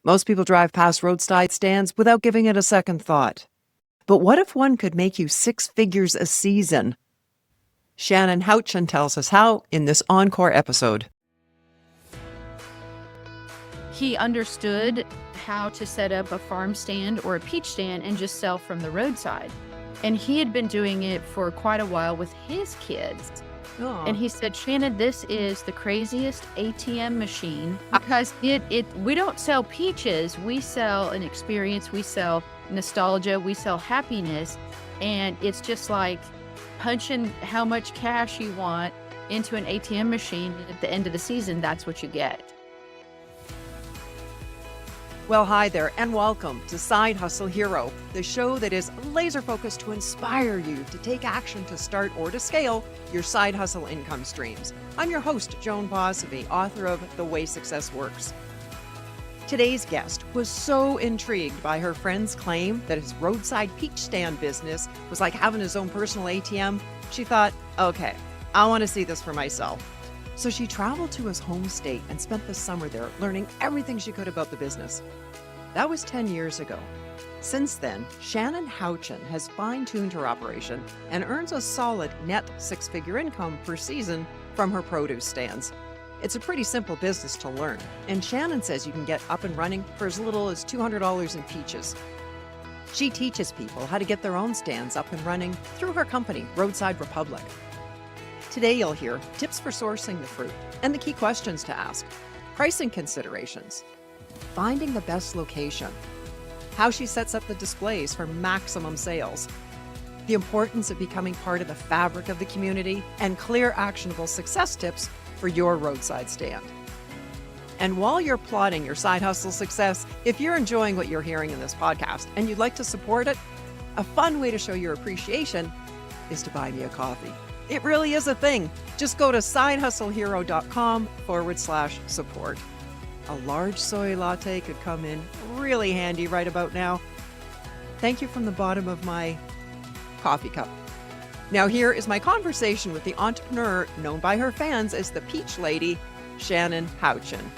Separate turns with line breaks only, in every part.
Most people drive past roadside stands without giving it a second thought. But what if one could make you six figures a season? Shannon tells us how in this encore episode.
He understood how to set up a farm stand or a peach stand and just sell from the roadside. And he had been doing it for quite a while with his kids.
Oh.
And he said, Shannon, this is the craziest ATM machine because we don't sell peaches. We sell an experience. We sell nostalgia. We sell happiness. And it's just like punching how much cash you want into an ATM machine. And at the end of the season, that's what you get.
Well, hi there, and welcome to Side Hustle Hero, the show that is laser focused to inspire you to take action to start or to scale your side hustle income streams. I'm your host, Joan, Posivy, author of The Way Success Works. Today's guest was so intrigued by her friend's claim that his roadside peach stand business was like having his own personal ATM. She thought, okay, I want to see this for myself. So she traveled to his home state and spent the summer there learning everything she could about the business. That was 10 years ago. Since then, Shannon has fine-tuned her operation and earns a solid net six-figure income per season from her produce stands. It's a pretty simple business to learn, and Shannon says you can get up and running for as little as $200 in peaches. She teaches people how to get their own stands up and running through her company, Roadside Republic. Today you'll hear tips for sourcing the fruit and the key questions to ask, pricing considerations, finding the best location, how she sets up the displays for maximum sales, the importance of becoming part of the fabric of the community, and clear actionable success tips for your roadside stand. And while you're plotting your side hustle success, if you're enjoying what you're hearing in this podcast and you'd like to support it, a fun way to show your appreciation is to buy me a coffee. It really is a thing. Just go to sidehustlehero.com/support. A large soy latte could come in really handy right about now. Thank you from the bottom of my coffee cup. Now here is my conversation with the entrepreneur known by her fans as the Peach Lady, Shannon Houchin.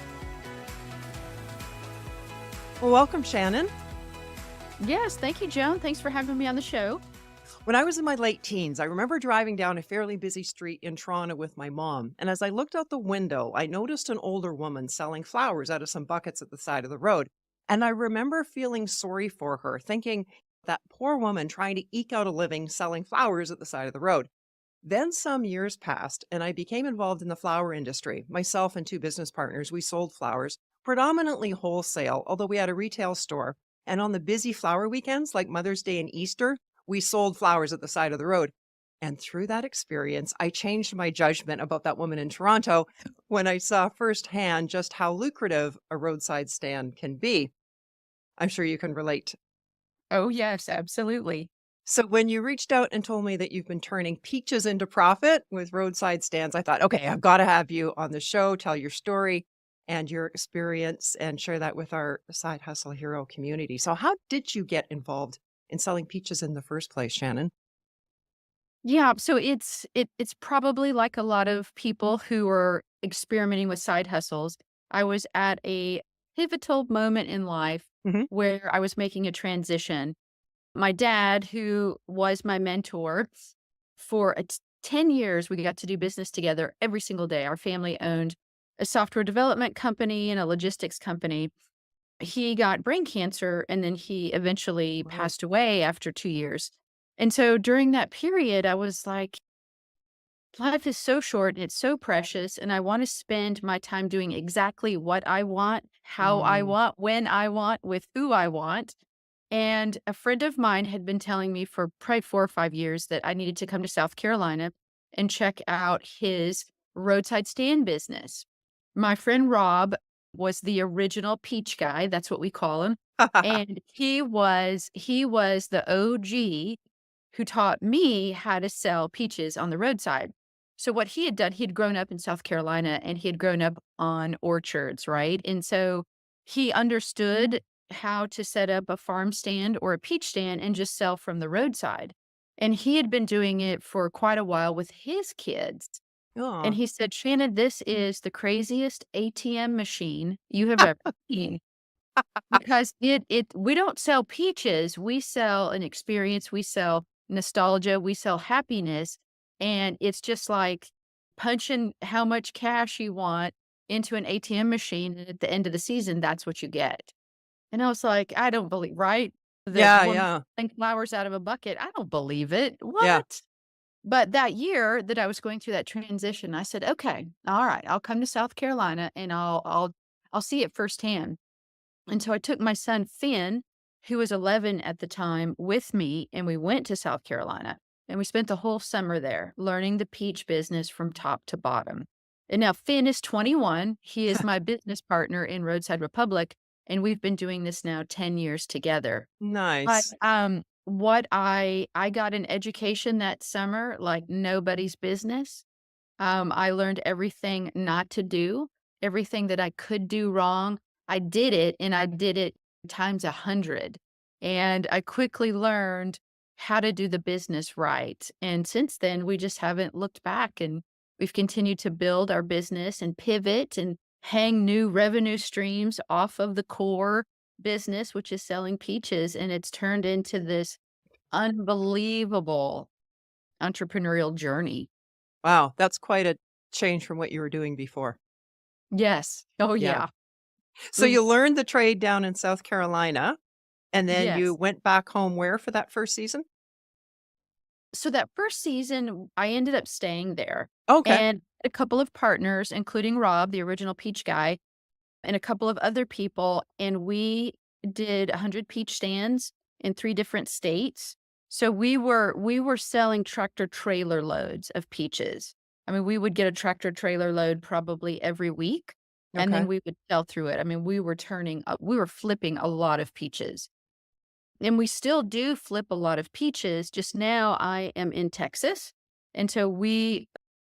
Well, welcome, Shannon.
Yes, thank you, Joan. Thanks for having me on the show.
When I was in my late teens, I remember driving down a fairly busy street in Toronto with my mom. And as I looked out the window, I noticed an older woman selling flowers out of some buckets at the side of the road. And I remember feeling sorry for her, thinking that poor woman trying to eke out a living selling flowers at the side of the road. Then some years passed and I became involved in the flower industry. Myself and two business partners, we sold flowers, predominantly wholesale, although we had a retail store. And on the busy flower weekends like Mother's Day and Easter, we sold flowers at the side of the road. And through that experience, I changed my judgment about that woman in Toronto when I saw firsthand just how lucrative a roadside stand can be. I'm sure you can relate.
Oh, yes, absolutely.
So when you reached out and told me that you've been turning peaches into profit with roadside stands, I thought, okay, I've got to have you on the show, tell your story and your experience and share that with our Side Hustle Hero community. So how did you get involved in selling peaches in the first place, Shannon?
Yeah, so it's probably like a lot of people who are experimenting with side hustles. I was at a pivotal moment in life
Hmm.
where I was making a transition. My dad, who was my mentor for 10 years, we got to do business together every single day. Our family owned a software development company and a logistics company. He got brain cancer and then he eventually
Right.
passed away after 2 years. And so during that period, I was like, life is so short and it's so precious. And I want to spend my time doing exactly what I want, how I
Mm.
want, when I want, with who I want. And a friend of mine had been telling me for probably 4 or 5 years that I needed to come to South Carolina and check out his roadside stand business. My friend Rob was the original peach guy. That's what we call him. And he was the OG who taught me how to sell peaches on the roadside. So what he had done, he'd grown up in South Carolina and he had grown up on orchards, right? And so he understood how to set up a farm stand or a peach stand and just sell from the roadside. And he had been doing it for quite a while with his kids. And
Oh,
he said, Shannon, this is the craziest ATM machine you have ever seen. because we don't sell peaches, we sell an experience, we sell nostalgia, we sell happiness, and it's just like punching how much cash you want into an ATM machine, and at the end of the season, that's what you get. And I was like, "I don't believe," right? The
Yeah,
woman
yeah,
pulling flowers out of a bucket, I don't believe it.
yeah.
What? But that year that I was going through that transition, I said, "Okay, all right, I'll come to South Carolina and I'll see it firsthand." And so I took my son Finn, who was 11 at the time, with me, and we went to South Carolina. And we spent the whole summer there learning the peach business from top to bottom. And now Finn is 21. He is my business partner in Roadside Republic, and we've been doing this now 10 years together. But
Nice.
what I got an education that summer like nobody's business. I learned everything not to do, everything that I could do wrong. I did it, and I did it times 100. And I quickly learned how to do the business right. And since then, we just haven't looked back, and we've continued to build our business and pivot and hang new revenue streams off of the core business, which is selling peaches. And it's turned into this unbelievable entrepreneurial journey.
Wow, that's quite a change from what you were doing before.
Yes. Oh,
Yeah.
yeah.
So
We've
you learned the trade down in South Carolina, and then you
yes.
went back home where for that first season?
So that first season, I ended up staying there,
Okay.
and a couple of partners, including Rob, the original peach guy, and a couple of other people, and we did 100 peach stands in 3 different states. So we were selling tractor trailer loads of peaches. I mean, we would get a tractor trailer load probably every week, and then
Okay.
we would sell through it. I mean, we were flipping a lot of peaches. And we still do flip a lot of peaches, just now I am in Texas, and so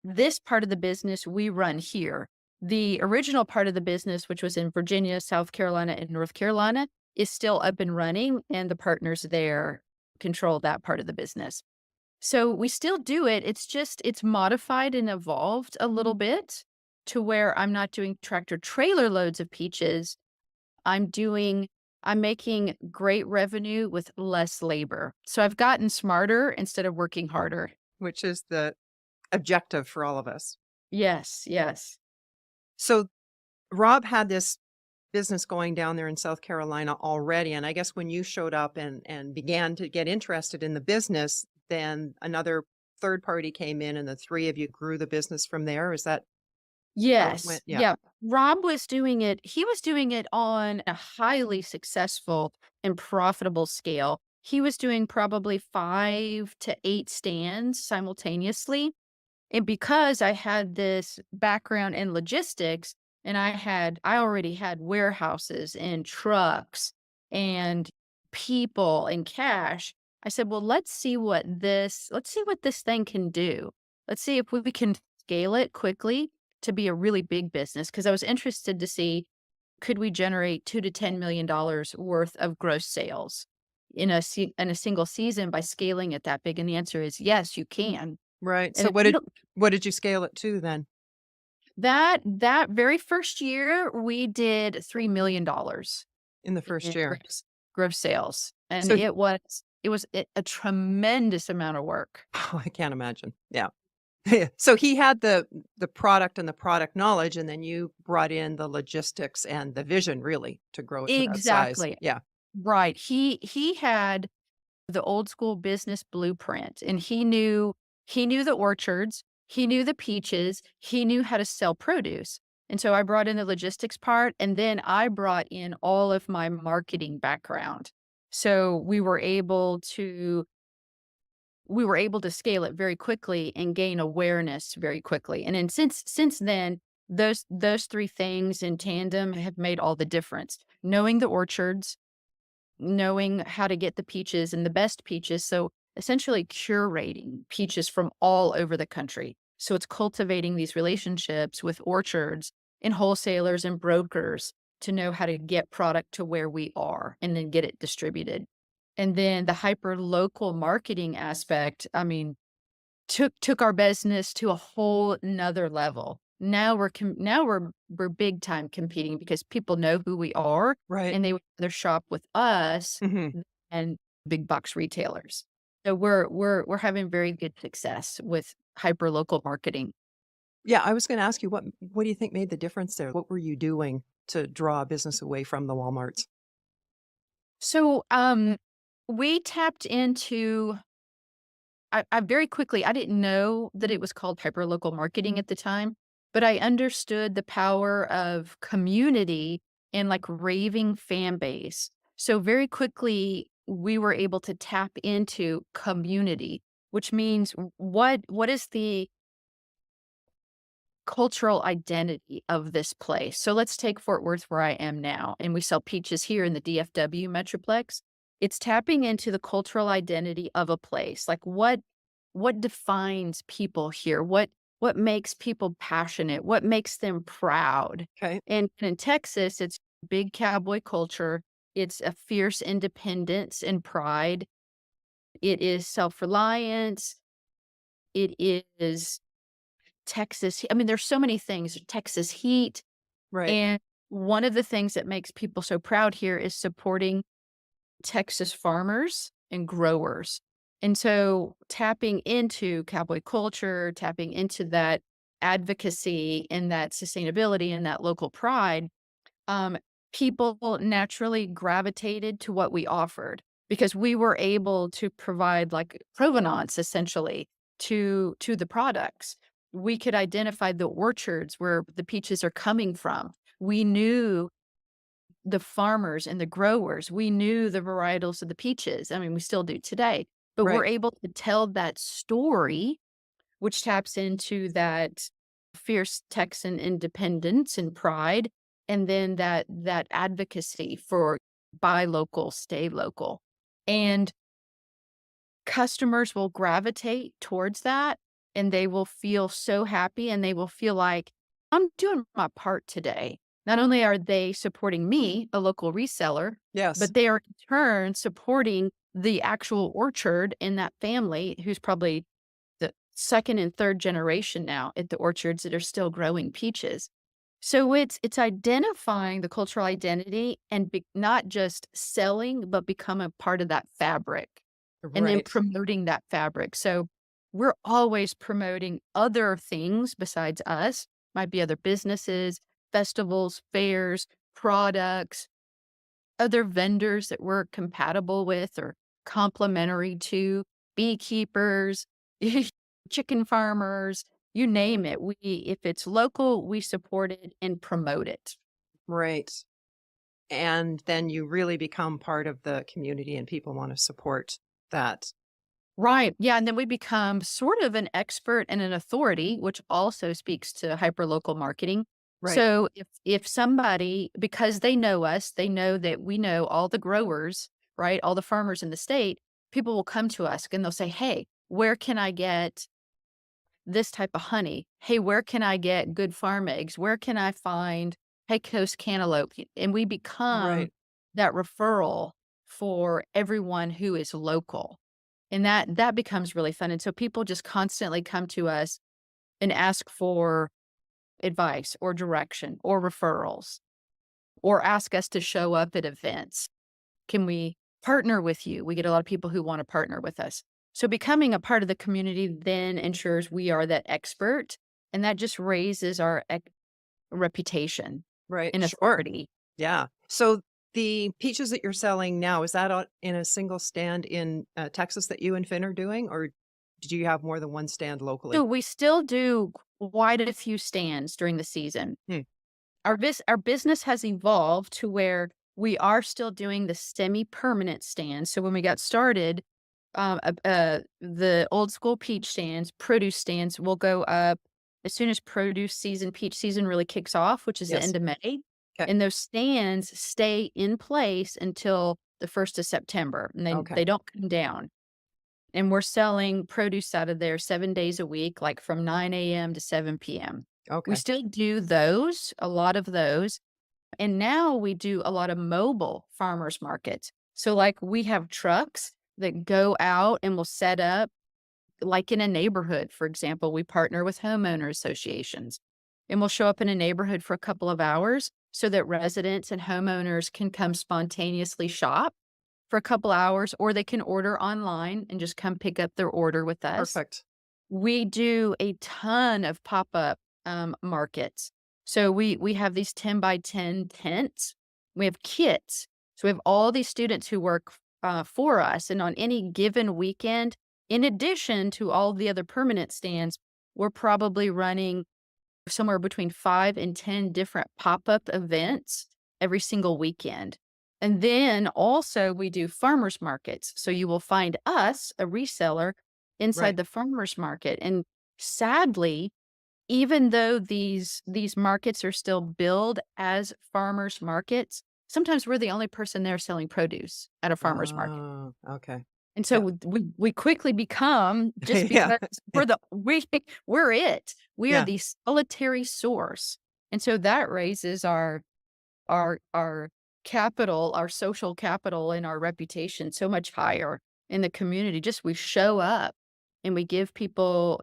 this part of the business we run here. The original part of the business, which was in Virginia, South Carolina, and North Carolina, is still up and running, and the partners there control that part of the business. So we still do it, it's modified and evolved a little bit to where I'm not doing tractor trailer loads of peaches. I'm doing I'm making great revenue with less labor. So I've gotten smarter instead of working harder.
Which is the objective for all of us.
Yes, yes.
So Rob had this business going down there in South Carolina already, and I guess when you showed up and began to get interested in the business, then another third party came in and the 3 of you grew the business from there. Is that how it
Yes,
went? Yeah.
yeah. Rob was doing it he was doing it on a highly successful and profitable scale. He was doing probably 5 to 8 stands simultaneously. And because I had this background in logistics and I already had warehouses and trucks and people and cash, I said, "Well, let's see what this thing can do. Let's see if we can scale it quickly to be a really big business." Because I was interested to see, could we generate 2 to $10 million worth of gross sales in a single season by scaling it that big? And the answer is yes, you can.
Right.
And
So
if you don't
what did you scale it to then
that very first year, we did $3 million
in the first
in
year?
gross sales, and
So
it was a tremendous amount of work.
I can't imagine. Yeah. So he had the product and the product knowledge, and then you brought in the logistics and the vision really to grow it to that size.
Exactly.
Yeah.
Right. He had the old school business blueprint, and he knew the orchards, he knew the peaches, he knew how to sell produce. And so I brought in the logistics part, and then I brought in all of my marketing background. So we were able to scale it very quickly and gain awareness very quickly. And then since then, those 3 things in tandem have made all the difference. Knowing the orchards, knowing how to get the peaches and the best peaches. So essentially curating peaches from all over the country. So it's cultivating these relationships with orchards and wholesalers and brokers to know how to get product to where we are and then get it distributed. And then the hyper local marketing aspect, I mean, took our business to a whole nother level. Now we're big time competing because people know who we are,
Right.
and they would rather shop with us
Hmm.
than big box retailers. So we're having very good success with hyper local marketing.
Yeah, I was going to ask you what do you think made the difference there? What were you doing to draw business away from the Walmarts?
So we tapped into I very quickly I didn't know that it was called hyperlocal marketing at the time, but I understood the power of community and like raving fan base. So very quickly we were able to tap into community, which means what is the cultural identity of this place. So let's take Fort Worth where I am now, and we sell peaches here in the DFW Metroplex. It's tapping into the cultural identity of a place. Like what defines people here? What makes people passionate? What makes them proud?
Okay.
And in Texas, it's big cowboy culture. It's a fierce independence and pride. It is self-reliance. It is Texas. I mean, there's so many things. Texas heat.
Right.
And one of the things that makes people so proud here is supporting Texas farmers and growers. And so tapping into cowboy culture, tapping into that advocacy and that sustainability and that local pride, um, people naturally gravitated to what we offered because we were able to provide like provenance essentially to the products. We could identify the orchards where the peaches are coming from. We knew the farmers and the growers. We knew the varietals of the peaches. I mean, we still do today, but we're
Right.
able to tell that story, which taps into that fierce Texan independence and pride, and then that advocacy for buy local, stay local. And customers will gravitate towards that, and they will feel so happy, and they will feel like, "I'm doing my part today." Not only are they supporting me, a local reseller,
Yes.
but they are in turn supporting the actual orchard in that family who's probably the 2nd and 3rd generation now at the orchards that are still growing peaches. So it's identifying the cultural identity and not just selling, but become a part of that fabric and then
Right.
promoting that fabric. So we're always promoting other things besides us, might be other businesses, festivals, fairs, products, other vendors that we're compatible with or complementary to, beekeepers, chicken farmers, you name it. If it's local, we support it and promote it.
Right. And then you really become part of the community and people want to support that.
Right. Yeah. And then we become sort of an expert and an authority, which also speaks to hyperlocal marketing.
Right.
So if somebody, because they know us, they know that we know all the growers, right? All the farmers in the state, people will come to us and they'll say, "Hey, where can I get this type of honey? Hey, where can I get good farm eggs? Where can I find Pecos cantaloupe?" And we become
Right.
that referral for everyone who is local. And that becomes really fun. And so people just constantly come to us and ask for advice or direction or referrals or ask us to show up at events. Can we partner with you? We get a lot of people who want to partner with us. So becoming a part of the community then ensures we are that expert, and that just raises our reputation
Right.
and
Sure.
authority.
Yeah. So the peaches that you're selling now, is that in a single stand in Texas that you and Finn are doing, or do you have more than one stand
So
locally?
we still do quite a few stands during the season.
Hmm.
Our business has evolved to where we are still doing the semi-permanent stands. So when we got started, the old school peach stands, produce stands will go up as soon as produce season, peach season really kicks off, which is the
Yes.
end of May.
Okay.
And those stands stay in place until the 1st of September, and
Okay.
they don't come down. And we're selling produce out of there 7 days a week, like from 9 a.m. to 7 p.m. We
Okay.
still do those, a lot of those. And now we do a lot of mobile farmers markets. So, like, we have trucks that go out and will set up, like in a neighborhood, for example, we partner with homeowner associations. and we'll show up in a neighborhood for a couple of hours so that residents and homeowners can come spontaneously shop for a couple hours, or they can order online and just come pick up their order with us.
Perfect.
We do a ton of pop-up, markets. So we have these 10 by 10 tents. We have kits. So we have all these students who work, for us, and on any given weekend, in addition to all the other permanent stands, we're probably running somewhere between 5 and 10 different pop-up events every single weekend. And then also we do farmers markets. So you will find us, a reseller, inside
Right.
the farmers market. And sadly, even though these markets are still billed as farmers markets, sometimes we're the only person there selling produce at a farmers market.
Oh, okay.
And so
Yeah.
we quickly become, just
Yeah.
because we're it. We are
Yeah.
the solitary source. And so that raises our capital, our social capital, and our reputation so much higher in the community. Just we show up and we give people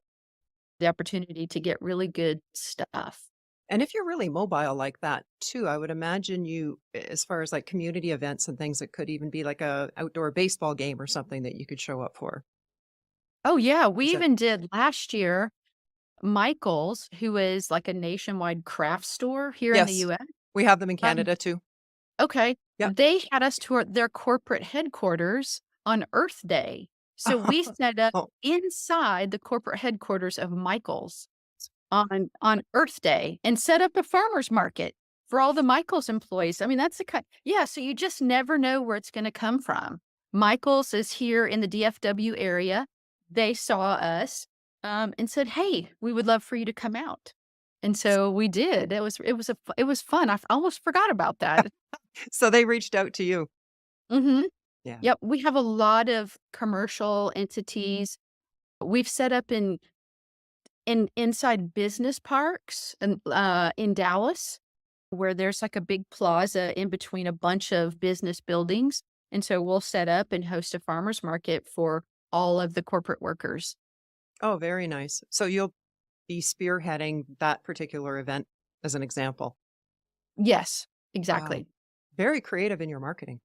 the opportunity to get really good stuff.
And if you're really mobile like that too, I would imagine you, as far as like community events and things, it could even be like a outdoor baseball game or something that you could show up for.
Oh yeah, we
Is that
even did last year. Michael's, who is like a nationwide craft store here in the
Yes.
US.
We have them in
Um,
Canada too.
okay,
Yep.
they had us tour their corporate headquarters on Earth Day. So we set up
Oh,
inside the corporate headquarters of Michael's on Earth Day and set up a farmer's market for all the Michael's employees. I mean, that's the kind, yeah, so you just never know where it's gonna come from. Michael's is here in the DFW area. They saw us, and said, "Hey, we would love for you to come out." And so we did. It was fun. Almost forgot about that.
so they reached out to you.
Mhm.
Yeah.
Yep, we have a lot of commercial entities. We've set up inside business parks and, in Dallas, where there's like a big plaza in between a bunch of business buildings, and so we'll set up and host a farmer's market for all of the corporate workers.
Oh, very nice. So you'll be spearheading that particular event as an example.
Yes,
Wow.
exactly.
Very creative in your marketing.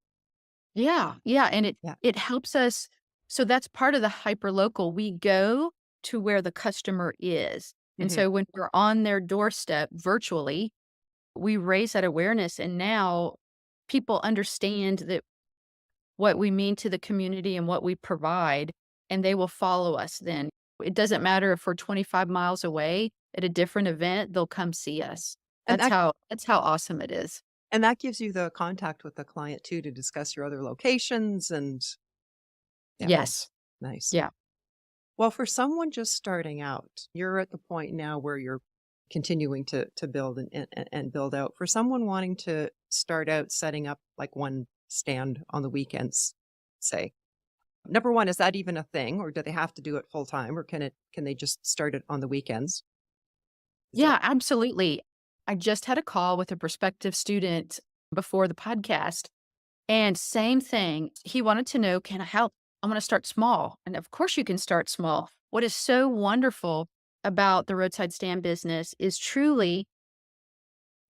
Yeah, yeah, and
Yeah.
it helps us, so that's part of the hyperlocal. We go to where the customer is, and
Mhm.
so when we're on their doorstep virtually, we raise that awareness, and now people understand that what we mean to the community and what we provide, and they will follow us then. It doesn't matter if we're 25 miles away at a different event, they'll come see us.
And that
That's how awesome it is.
and that gives you the contact with the client too to discuss your other locations and yeah,
Yes.
nice.
Yeah.
Well, for someone just starting out, you're at the point now where you're continuing to build and build out. For someone wanting to start out setting up like one stand on the weekends, say, number one, is that even a thing, or do they have to do it full time, or can they just start it on the weekends? Is that
Yeah, absolutely. I just had a call with a prospective student before the podcast, and same thing. He wanted to know, can I help? I want to start small. And of course, you can start small. What is so wonderful about the roadside stand business is truly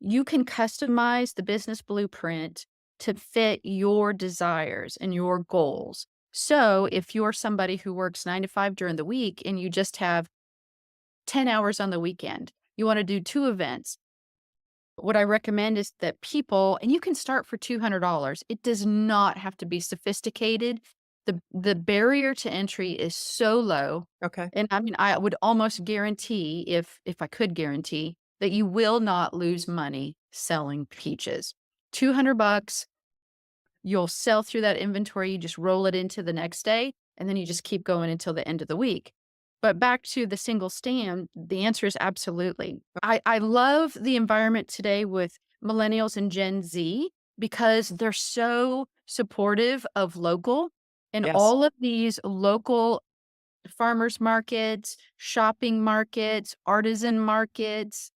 you can customize the business blueprint to fit your desires and your goals. So if you're somebody who works 9 to 5 during the week and you just have 10 hours on the weekend, you want to do two events. What I recommend is that people, and you can start for $200. It does not have to be sophisticated. The barrier to entry is so low.
okay?
And I mean, I would almost guarantee, if I could guarantee, that you will not lose money selling peaches. 200 bucks, you'll sell through that inventory, you just roll it into the next day, and then you just keep going until the end of the week. But back to the single stand, the answer is absolutely. I love the environment today with millennials and Gen Z because they're so supportive of local, and
Yes.
all of these local farmers markets, shopping markets, artisan markets,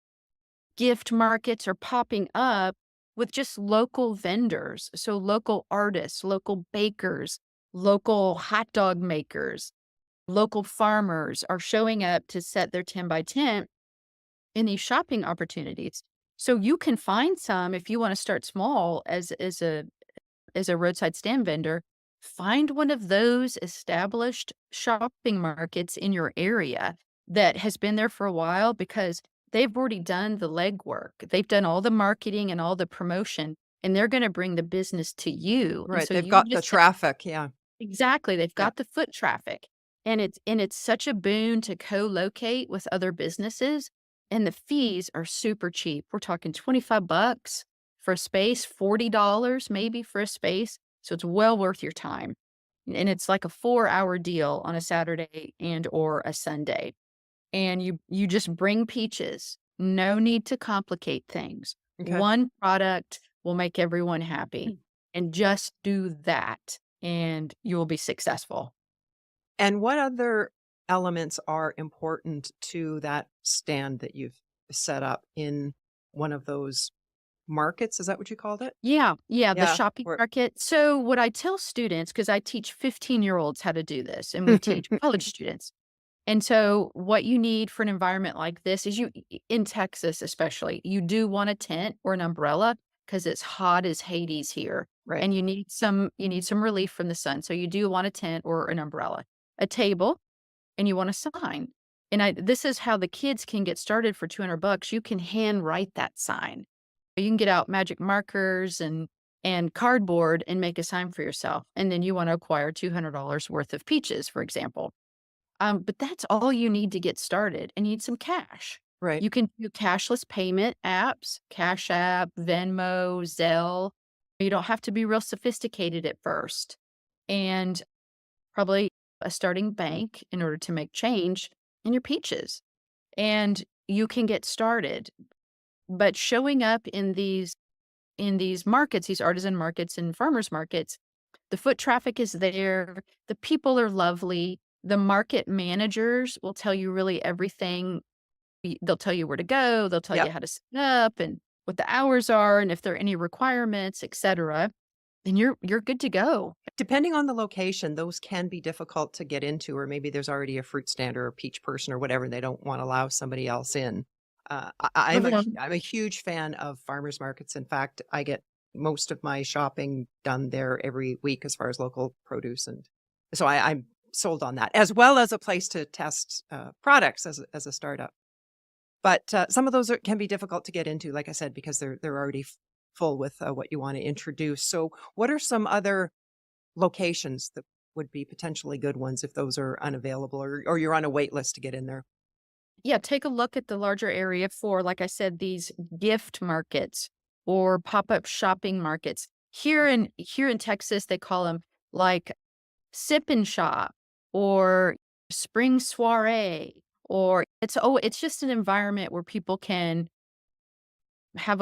gift markets are popping up with just local vendors. So local artists, local bakers, local hot dog makers, local farmers are showing up to set their 10 by 10. in these shopping opportunities. So you can find some if you want to start small as a roadside stand vendor, find one of those established shopping markets in your area that has been there for a while because they've already done the legwork. They've done all the marketing and all the promotion, and they're going to bring the business to you. And
Right.
so
They've
you
got the
just
traffic. Yeah.
exactly, they've
Yeah.
got the foot traffic, and it's such a boon to co-locate with other businesses, and the fees are super cheap. We're talking 25 bucks for a space, $40 maybe for a space, so it's well worth your time, and it's like a 4-hour deal on a Saturday and or a Sunday, and you just bring peaches. No need to complicate things.
Okay.
One product will make everyone happy, and just do that, and you will be successful.
And what other elements are important to that stand that you've set up in one of those markets? Is that what you called it?
Yeah, yeah, the
Yeah.
shopping
Where
market. So what I tell students, because I teach 15-year-olds how to do this, and we teach college students. And so what you need for an environment like this is in Texas especially, you do want a tent or an umbrella because it's hot as Hades here,
Right.
and you need some relief from the sun. So you do want a tent or an umbrella, a table, and you want a sign. And this is how the kids can get started for 200 bucks. You can hand write that sign. You can get out magic markers and cardboard and make a sign for yourself. And then you want to acquire $200 worth of peaches, for example. But that's all you need to get started, and you need some cash.
Right.
You can do cashless payment apps, Cash App, Venmo, Zelle. You don't have to be real sophisticated at first. And probably a starting bank in order to make change in your peaches. And you can get started. But showing up in these markets, these artisan markets and farmers markets, the foot traffic is there, the people are lovely, the market managers will tell you really everything. They'll tell you where to go, they'll tell you
Yep.
how to set up and what the hours are and if there are any requirements, etcetera, then you're good to go.
Depending on the location, those can be difficult to get into, or maybe there's already a fruit stand or a peach person or whatever, and they don't want to allow somebody else in.
Mhm.
I'm a huge fan of farmers markets. In fact, I get most of my shopping done there every week as far as local produce, and so I'm sold on that, as well as a place to test products as a startup. But some of those can be difficult to get into, like I said, because they're already full with what you want to introduce. So, what are some other locations that would be potentially good ones if those are unavailable, or you're on a wait list to get in there?
Yeah, take a look at the larger area for, like I said, these gift markets or pop-up shopping markets. Here in Texas, they call them like sip and shop or spring soiree, or it's just an environment where people can have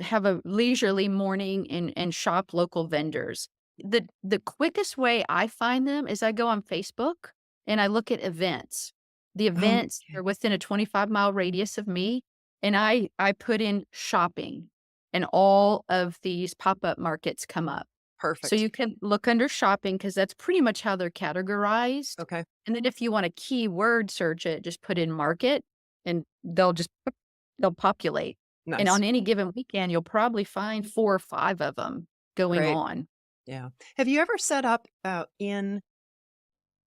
have a leisurely morning and shop local vendors. The quickest way I find them is I go on Facebook and I look at events. The
Oh,
events
okay.
are within a 25-mile radius of me, and I put in shopping, and all of these pop-up markets come up. So
Perfect.
you can look under shopping because that's pretty much how they're categorized.
Okay.
And then if you want to keyword search it, just put in market and they'll populate. And
Nice.
on any given weekend, you'll probably find 4 or 5 of them going
Great.
on.
Yeah. Have you ever set up in,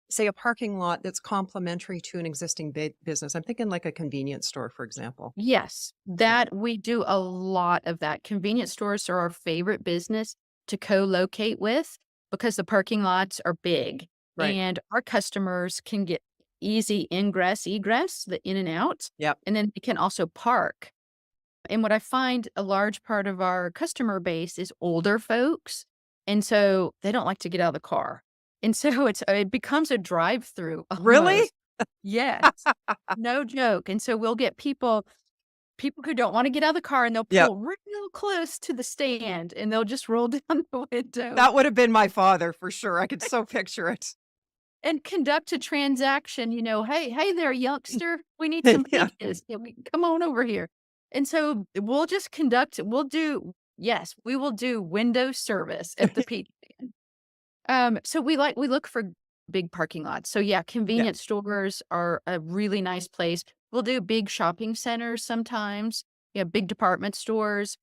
say, a parking lot that's complementary to an existing business? I'm thinking like a convenience store, for example.
Yes,
Yeah.
that we do a lot of that. Convenience stores are our favorite business to co-locate with because the parking lots are big
Right.
and our customers can get easy ingress, egress, the in and out,
Yep.
and then they can also park. And what I find a large part of our customer base is older folks, and so they don't like to get out of the car. And so it becomes a drive-through
Really?
almost. Yes, no joke. And so we'll get people who don't wanna get out of the car, and they'll
Yep.
pull real close to the stand, and they'll just roll down the window
That would have been my father for sure. I could so picture it.
and conduct a transaction, "Hey there, youngster, we need some
Yeah.
peaches. Yeah, come on over here." And so we'll do yes, we will do window service at the peach stand. So we look for big parking lots. So, yeah,
Yeah.
convenience stores are a really nice place. We'll do big shopping centers sometimes, big department stores.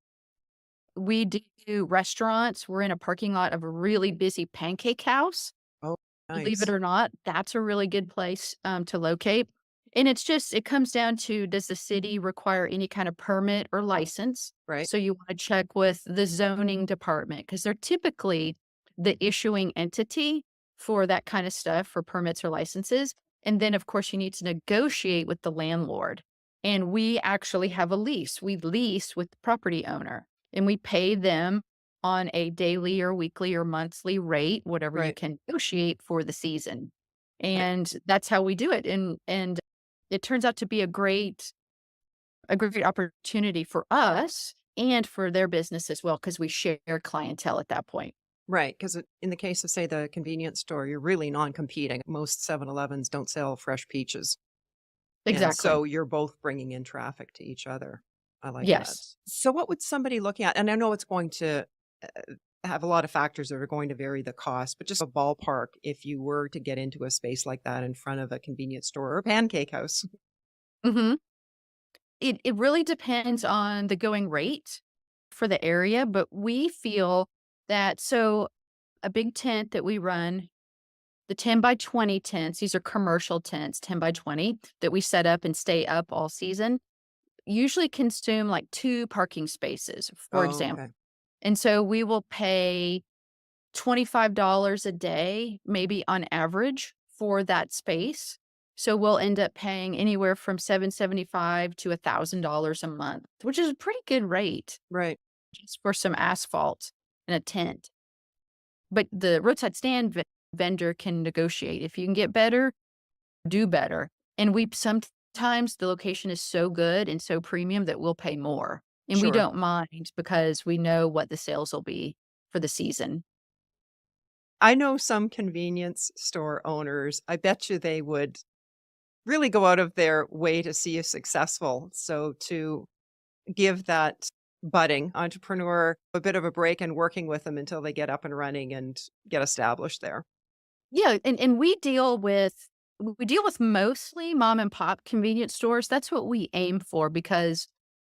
We do restaurants. We're in a parking lot of a really busy pancake house.
Oh,
Believe it
nice.
or not, that's a really good place, to locate, and it comes down to, does the city require any kind of permit or license?
Right,
So you wanna check with the zoning department because 'cause they're typically the issuing entity for that kinda stuff, for permits or licenses, and then, of course, you need to negotiate with the landlord, and we actually have a lease. We lease with the property owner, and we pay them on a daily or weekly or monthly rate, whatever you
right,
can negotiate for the season.
right.
And that's how we do it. And it turns out to be a great opportunity for us and for their business as well, because we share clientele at that point.
Right, because in the case of, say, the convenience store, you're really non-competing. Most 7-Elevens don't sell fresh peaches, and
Exactly.
so you're both bringing in traffic to each other. I like that.
Yes.
So what would somebody looking at, and I know it's going to, have a lot of factors that are going to vary the cost, but just a ballpark if you were to get into a space like that in front of a convenience store or a pancake house.
Hmm. It really depends on the going rate for the area, but we feel that a big tent that we run, the 10 by 20 tents, these are commercial tents, 10 by 20, that we set up and stay up all season, usually consume like 2 parking spaces, for
Oh,
example.
okay.
And so we will pay $25 a day, maybe on average, for that space. So we'll end up paying anywhere from $775 to $1,000 a month, which is a pretty good rate
Right.
just for some asphalt and a tent. But the roadside vendor can negotiate. If you can get better, do better. And we sometimes the location is so good and so premium that we'll pay more. And we
Sure.
don't mind because we know what the sales will be for the season.
I know some convenience store owners, I bet you they would really go out of their way to see you successful. So to give that budding entrepreneur a bit of a break and working with them until they get up and running and get established there.
Yeah, and we deal with mostly mom and pop convenience stores. That's what we aim for because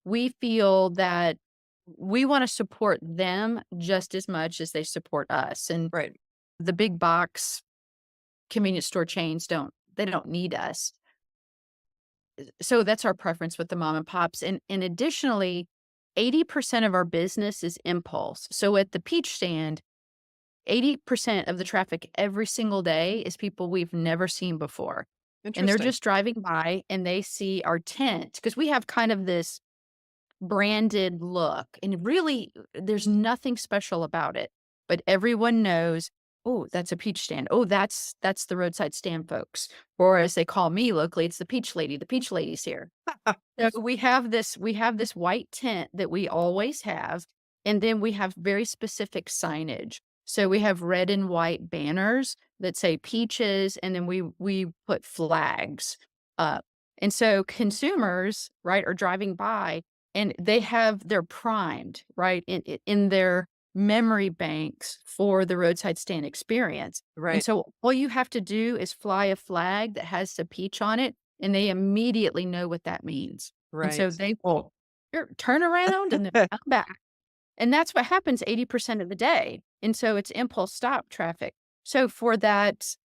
we feel that we wanna support them just as much as they support us, and
Right.
the big box convenience store chains don't need us. So that's our preference with the mom and pops, and additionally, 80% of our business is impulse. So at the peach stand, 80% of the traffic every single day is people we've never seen before, and they're
Interesting.
just driving by and they see our tent because we have kind of this branded look, and really, there's nothing special about it, but everyone knows, "Oh, that's a peach stand. Oh, that's the roadside stand folks," or as they call me locally, "It's the peach lady. The peach lady's here." So we have this white tent that we always have, and then we have very specific signage. So we have red and white banners that say peaches, and then we put flags up. And so consumers, right, are driving by and they're primed, right, in their memory banks for the roadside stand experience. And
Right.
so all you have to do is fly a flag that has the peach on it, and they immediately know what that means. And so
Right.
they will turn around and then come back. And that's what happens 80% of the day. And so it's impulse stop traffic. So for that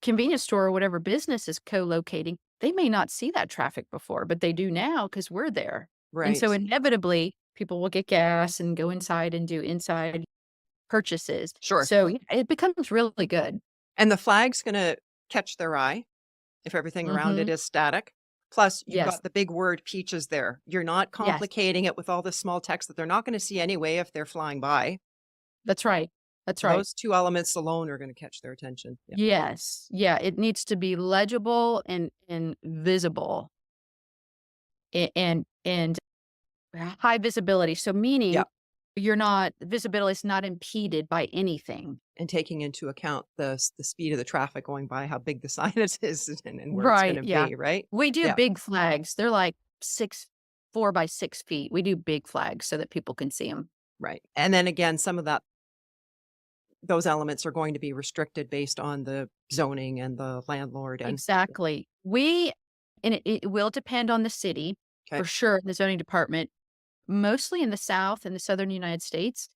convenience store or whatever business is co-locating, they may not see that traffic before, but they do now because we're there. And so
Right.
inevitably, people will get gas and go inside and do inside purchases.
Sure.
So yeah, it becomes really good.
And the flag's gonna catch their eye if everything around it
Mhm.
is static. Plus, you've
Yes.
got the big word peaches there. You're not
Yes.
complicating it with all this small text that they're not gonna see anyway if they're flying by.
That's right. That's right.
Those 2 elements alone are gonna catch their attention. Yeah.
Yes. Yeah, it needs to be legible and visible and high visibility. So
Yeah,
meaning visibility is not impeded by anything.
and taking into account the speed of the traffic going by, how big the sign is and where it's
Right,
gonna
yeah.
be, right?
We do
Yeah,
big flags. They're like 4 by 6 feet. We do big flags so that people can see them.
right. And then again, some of those elements are going to be restricted based on the zoning and the landlord and
Exactly. We And it will depend on the city,
Okay.
for sure, the zoning department. Mostly in the South and the Southern United States,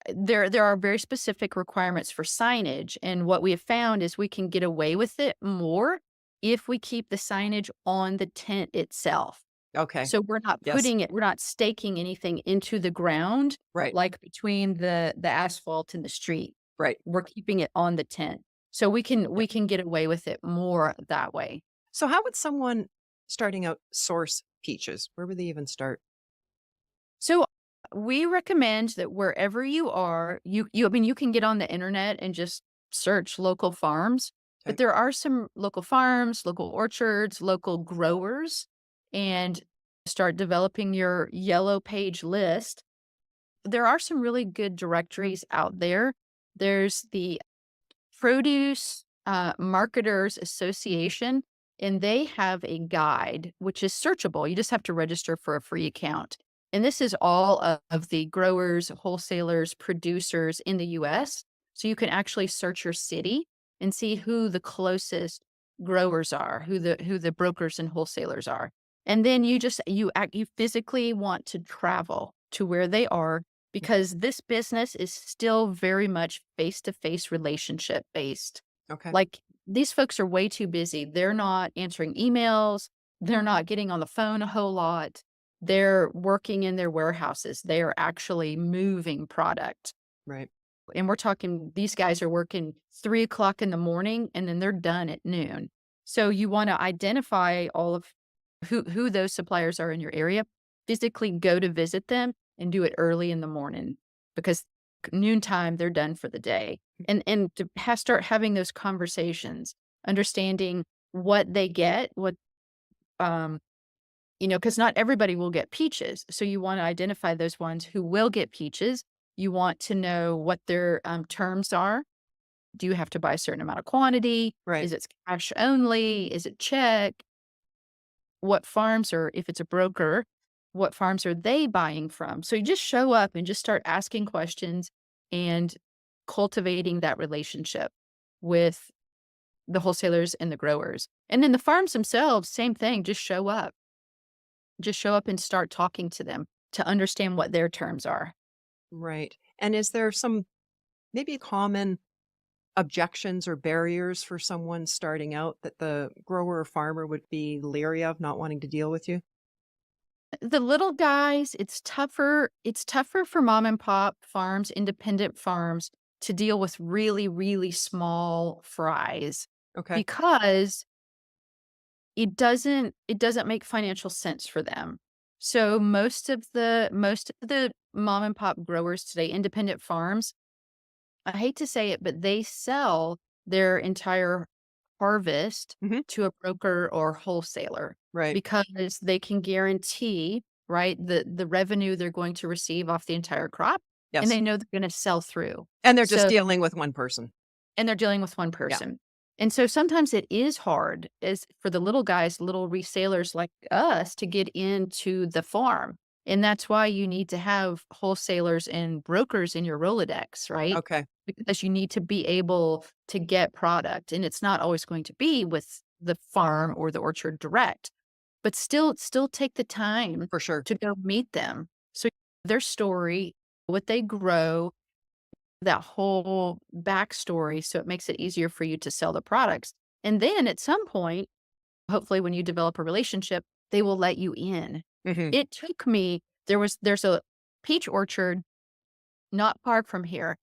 there are very specific requirements for signage, and what we have found is we can get away with it more if we keep the signage on the tent itself.
Okay.
So
Yes.
we're not staking anything into the ground,
Right.
like between the asphalt and the street.
Right.
We're keeping it on the tent. So
Yeah.
we can get away with it more that way.
So how would someone starting out source peaches? Where would they even start?
So we recommend that wherever you are, I mean, you can get on the internet and just search local farms, but
Okay.
there are some local farms, local orchards, local growers, and start developing your yellow page list. There are some really good directories out there. There's the Produce Marketers Association, and they have a guide which is searchable. You just have to register for a free account. And this is all of the growers, wholesalers, producers in the US. So you can actually search your city and see who the closest growers are, who the brokers and wholesalers are. And then you physically want to travel to where they are, because this business is still very much face-to-face relationship based.
Okay.
Like, these folks are way too busy. They're not answering emails. They're not getting on the phone a whole lot. They're working in their warehouses. They are actually moving product.
Right.
And we're talking, these guys are working 3 o'clock in the morning and then they're done at noon. So you want to identify all of who those suppliers are in your area, physically go to visit them and do it early in the morning, because noontime they're done for the day. And to start having those conversations, understanding what they get, um because not everybody will get peaches. So you want to identify those ones who will get peaches. You want to know what their terms are. Do you have to buy a certain amount of quantity?
Right.
Is it cash only? Is it check? What farms, or if it's a broker, what farms are they buying from? So you just show up and just start asking questions and cultivating that relationship with the wholesalers and the growers. And then the farms themselves, same thing, just show up. Just show up and start talking to them to understand what their terms are.
Right. And is there some maybe common objections or barriers for someone starting out that the grower or farmer would be leery of, not wanting to deal with you?
The little guys, it's tougher for mom and pop farms, independent farms, to deal with really, really small fries,
Okay.
because it doesn't make financial sense for them. So most of the mom and pop growers today, independent farms, I hate to say it, but they sell their entire harvest
Hmm.
to a broker or wholesaler,
Right.
because they can guarantee, right, the revenue they're going to receive off the entire crop, and
Yes.
they know they're going to sell through.
And they're just
So,
dealing with one person.
and they're dealing with one
Yeah.
person. And so sometimes it is hard, as for the little guys, little resellers like us, to get into the farm. And that's why you need to have wholesalers and brokers in your Rolodex, right?
Okay.
Because you need to be able to get product. And it's not always going to be with the farm or the orchard direct, but still take the time
For sure.
to go meet them. So their story, what they grow, that whole backstory, so it makes it easier for you to sell the products. And then at some point, hopefully when you develop a relationship, they will let you in.
Hmm.
It took me there's a peach orchard not far from here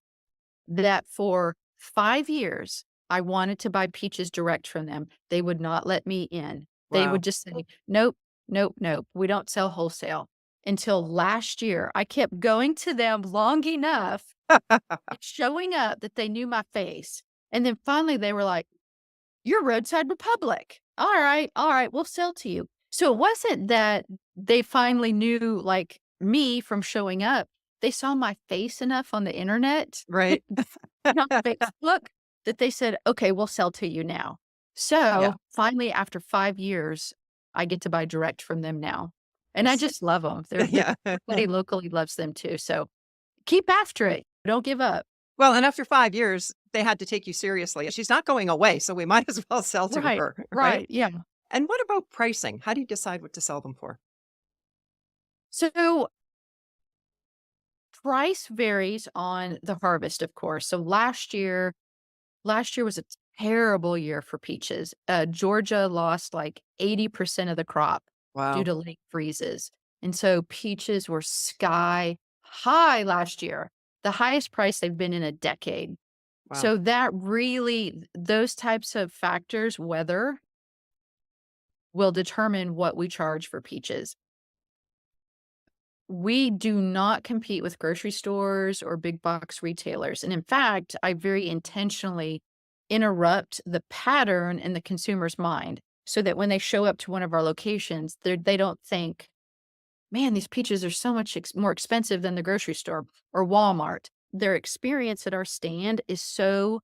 that for 5 years I wanted to buy peaches direct from them. They would not let me in. They would
Wow.
just say, "Nope, nope, nope. We don't sell wholesale." Until last year, I kept going to them long enough, showing up that they knew my face. And then finally they were like, "You're Roadside Republic. All right, we'll sell to you." So it wasn't that they finally knew, like, me from showing up. They saw my face enough on the internet
Right.
and on Facebook that they said, "Okay, we'll sell to you now."
Yeah.
So finally, after 5 years, I get to buy direct from them now. And I
Yes.
just love them. They're
Yeah.
everybody locally loves them too. So keep after it. Don't give up.
Well, and after 5 years, they had to take you seriously. She's not going away, so we might as well sell to
Right.
her, right?
Right. Yeah.
And what about pricing? How do you decide what to sell them for?
So price varies on the harvest, of course. So last year was a terrible year for peaches. Georgia lost like 80% of the crop due
Wow.
to late freezes. And so peaches were sky high last year, the highest price they've been in a decade.
Wow.
So that really, those types of factors, weather, will determine what we charge for peaches. We do not compete with grocery stores or big box retailers. And in fact, I very intentionally interrupt the pattern in the consumer's mind so that when they show up to one of our locations, they don't think, man, these peaches are so much more expensive than the grocery store or Walmart. Their experience at our stand is so,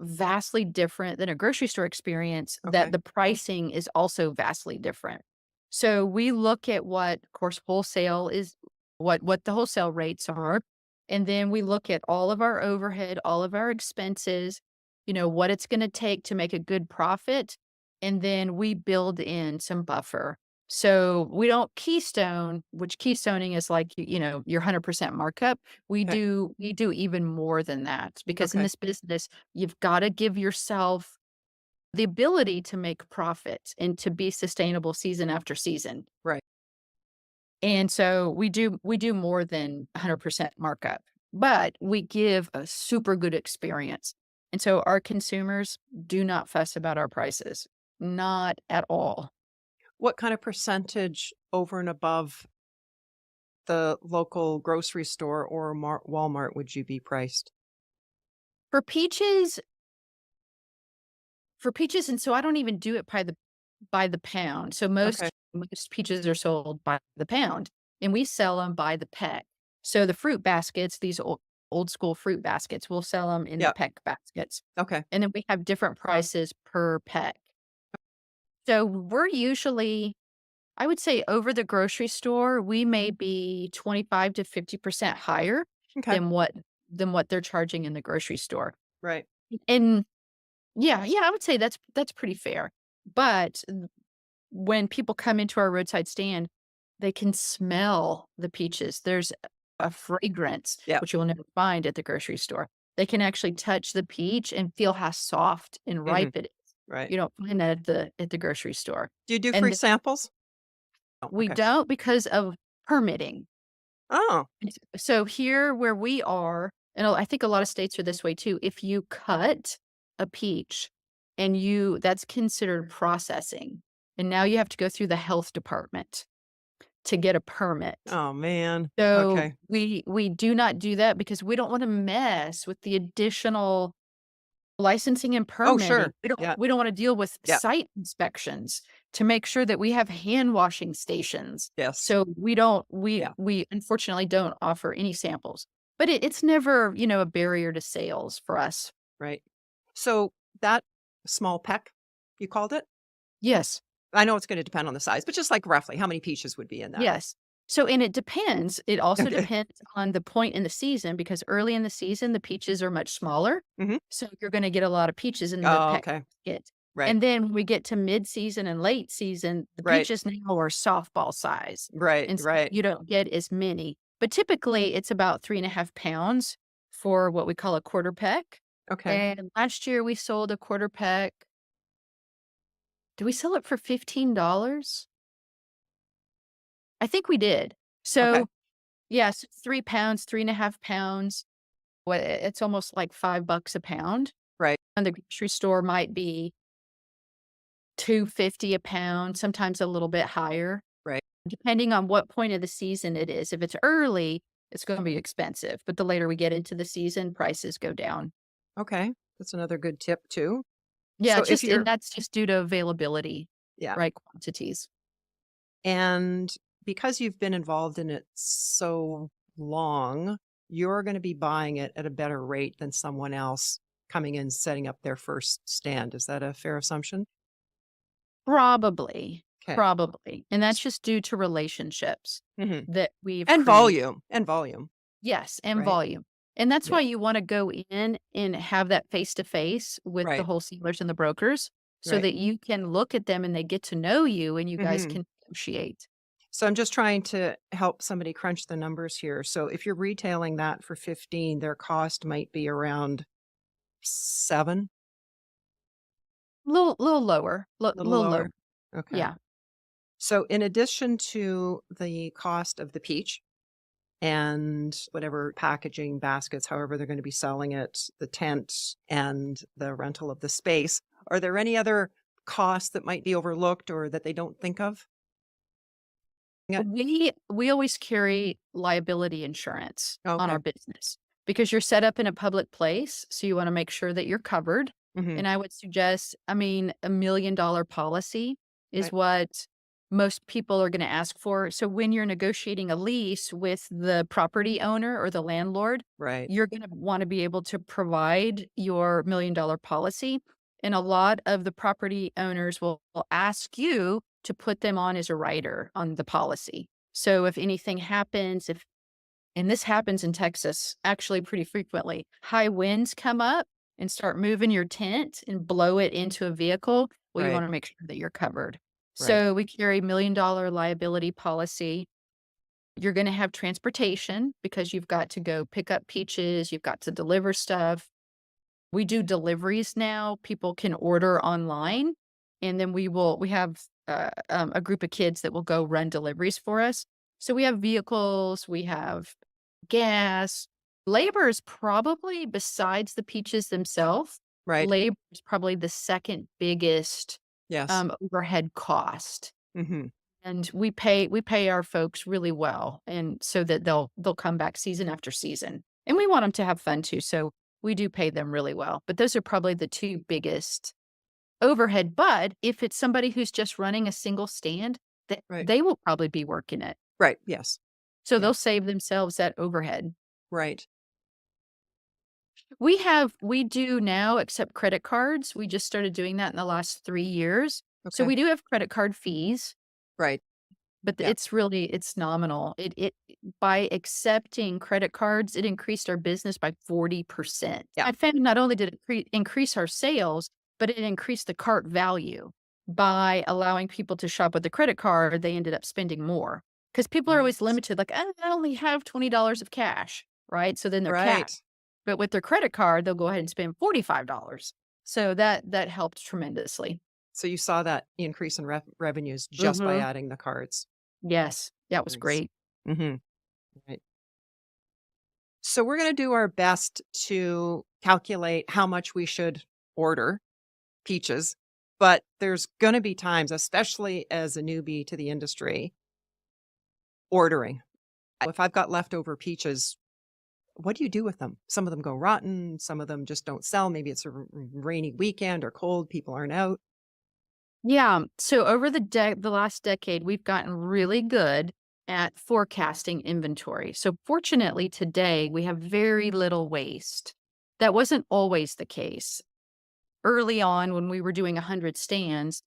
vastly different than a grocery store experience, that
Okay.
the pricing is also vastly different. So we look at what, of course, wholesale is, what the wholesale rates are, and then we look at all of our overhead, all of our expenses, what it's going to take to make a good profit, and then we build in some buffer. So we don't keystone, which keystoning is like, your 100% markup. We
Okay.
do we do even more than that, because in
Okay.
this business, you've got to give yourself the ability to make profits and to be sustainable season after season.
Right.
And so we do more than 100% markup, but we give a super good experience. And so our consumers do not fuss about our prices, not at all.
What kind of percentage over and above the local grocery store or Walmart would you be priced?
For peaches, and so I don't even do it by the pound. So
Okay.
most peaches are sold by the pound, and we sell them by the peck. So the fruit baskets, these old school fruit baskets, we'll sell them in the
Yeah.
peck baskets.
Okay.
And then we have different prices per peck. So we're usually, I would say, over the grocery store, we may be 25 to 50% higher
Okay.
than what they're charging in the grocery store.
Right.
And yeah, I would say that's pretty fair. But when people come into our roadside stand, they can smell the peaches. There's a fragrance,
Yeah.
which you will never find at the grocery store. They can actually touch the peach and feel how soft and
Hmm.
ripe it is.
Right.
You don't find that at the grocery store.
Do you do free
And
samples? Oh,
we
okay.
don't, because of permitting.
Oh,
So here where we are, and I think a lot of states are this way too, if you cut a peach and that's considered processing. And now you have to go through the health department to get a permit.
oh man.
So
Okay.
we do not do that because we don't want to mess with the additional licensing and
Oh,
permitting.
sure. Yeah.
We don't want to deal with
Yeah.
site inspections to make sure that we have hand washing stations.
Yes.
So we don't
Yeah.
we unfortunately don't offer any samples. But it's never, a barrier to sales for us.
Right. So that small peck, you called it?
Yes.
I know it's going to depend on the size, but just like roughly, how many peaches would be in that?
Yes. So, and it depends. It also
Okay.
depends on the point in the season, because early in the season, the peaches are much smaller.
Hmm.
So you're going to get a lot of peaches in the
Oh,
peck
okay.
basket.
Right.
And then when we get to mid-season and late season, the
Right.
peaches now are softball size.
Right.
And so
Right.
you don't get as many. But typically it's about 3.5 pounds for what we call a quarter peck.
Okay.
And last year we sold a quarter peck. Did we sell it for $15? I think we did.
Okay.
So yes, 3 pounds, 3.5 pounds. It's almost like $5 a pound.
Right.
And the grocery store might be 2.50 a pound, sometimes a little bit higher,
Right.
depending on what point of the season it is. If it's early, it's going to be expensive, but the later we get into the season, prices go down.
Okay. That's another good tip too.
Yeah,
So
it's
if
just, and
you're,
that's just due to availability,
yeah.
right? Quantities.
And because you've been involved in it so long, you're going to be buying it at a better rate than someone else coming in, setting up their first stand. Is that a fair assumption?
Probably,
Okay.
probably. And that's just due to relationships
Hmm.
that we've
And
created.
volume and volume.
Yes, and
Right.
volume. And that's
Yeah.
why you wanna go in and have that face to face with the
Right.
wholesalers and the brokers, so
Right.
that you can look at them and they get to know you and you guys
Hmm.
can negotiate.
So I'm just trying to help somebody crunch the numbers here. So if you're retailing that for 15, their cost might be around 7,
Little lower,
a little
little low.
lower. Okay.
Yeah.
So in addition to the cost of the peach and whatever packaging baskets, however they're going to be selling it, the tent and the rental of the space, are there any other costs that might be overlooked or that they don't think of? Yeah.
We always carry liability insurance on
Okay.
our business because you're set up in a public place, so you wanna make sure that you're covered,
Hmm.
and I would suggest I mean, $1,000,000 policy is
Right.
what most people are gonna ask for, so when you're negotiating a lease with the property owner or the landlord,
Right.
you're gonna wanna be able to provide your $1,000,000 policy, and a lot of the property owners will ask you to put them on as a rider on the policy. So if anything happens, if and this happens in Texas actually pretty frequently, high winds come up and start moving your tent and blow it into a vehicle, well, you
Right.
wanna make sure that you're covered.
Right.
So we carry $1,000,000 liability policy. You're gonna have transportation because you've got to go pick up peaches, you've got to deliver stuff. We do deliveries now. People can order online, and then we have, a group of kids that will go run deliveries for us. So we have vehicles, we have gas. Labor is probably besides the peaches themselves,
Right.
labor is probably the second biggest,
Yes.
overhead cost.
Hmm.
And we pay our folks really well, and so that they'll come back season after season. And we want them to have fun too, so we do pay them really well. But those are probably the 2 biggest overhead, but if it's somebody who's just running a single stand,
Right.
they will probably be working it.
Right. Yes.
So
Yeah.
they'll save themselves that overhead.
Right.
We do now accept credit cards. We just started doing that in the last 3 years. So
Okay.
we do have credit card fees.
Right.
But
Yeah.
it's nominal. It by accepting credit cards, it increased our business by 40%.
Yeah.
I found not only did it increase our sales, but it increased the cart value. By allowing people to shop with the credit card, they ended up spending more because people are always
Yes.
limited, like, I only have $20 of cash," right? So then they're
Right.
capped. But with their credit card, they'll go ahead and spend $45. So that helped tremendously.
So you saw that increase in revenues just by
Mhm.
adding the cards.
Yes, that was
Nice.
great.
Hmm. Right. So we're going to do our best to calculate how much we should order peaches, but there's going to be times, especially as a newbie to the industry, ordering. If I've got leftover peaches, what do you do with them? Some of them go rotten, some of them just don't sell. Maybe it's a rainy weekend or cold, people aren't out.
Yeah. So over the last decade, we've gotten really good at forecasting inventory. So fortunately, today we have very little waste. That wasn't always the case. Early on, when we were doing 100 stands,